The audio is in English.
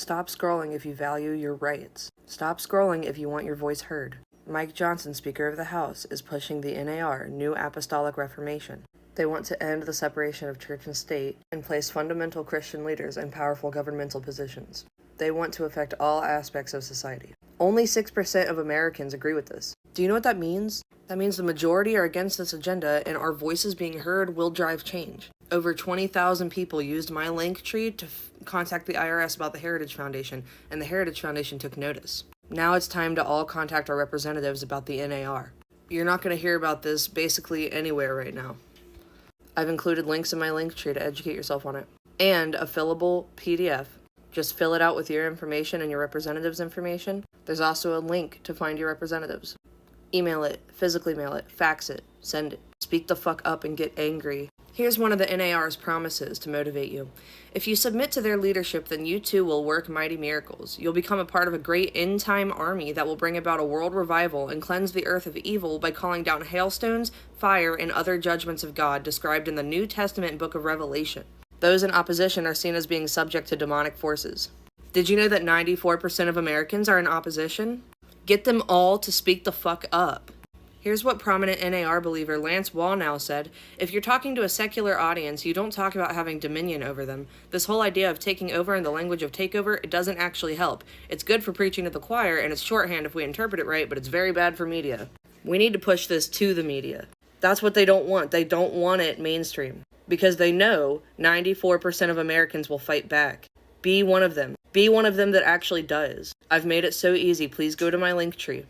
Stop scrolling if you value your rights. Stop scrolling if you want your voice heard. Mike Johnson, Speaker of the House, is pushing the NAR, New Apostolic Reformation. They want to end the separation of church and state and place fundamental Christian leaders in powerful governmental positions. They want to affect all aspects of society. Only 6% of Americans agree with this. Do you know what that means? That means the majority are against this agenda, and our voices being heard will drive change. Over 20,000 people used my Linktree to contact the IRS about the Heritage Foundation, and the Heritage Foundation took notice. Now it's time to all contact our representatives about the NAR. You're not going to hear about this basically anywhere right now. I've included links in my Linktree to educate yourself on it. And a fillable PDF. Just fill it out with your information and your representative's information. There's also a link to find your representatives. Email it, physically mail it, fax it, send it. Speak the fuck up and get angry. Here's one of the NAR's promises to motivate you. If you submit to their leadership, then you too will work mighty miracles. You'll become a part of a great end-time army that will bring about a world revival and cleanse the earth of evil by calling down hailstones, fire, and other judgments of God described in the New Testament book of Revelation. Those in opposition are seen as being subject to demonic forces. Did you know that 94% of Americans are in opposition? Get them all to speak the fuck up. Here's what prominent NAR believer Lance Wallnow said: if you're talking to a secular audience, you don't talk about having dominion over them. This whole idea of taking over in the language of takeover, it doesn't actually help. It's good for preaching to the choir, and it's shorthand if we interpret it right, but it's very bad for media. We need to push this to the media. That's what they don't want. They don't want it mainstream. Because they know 94% of Americans will fight back. Be one of them. Be one of them that actually does. I've made it so easy. Please go to my Linktree.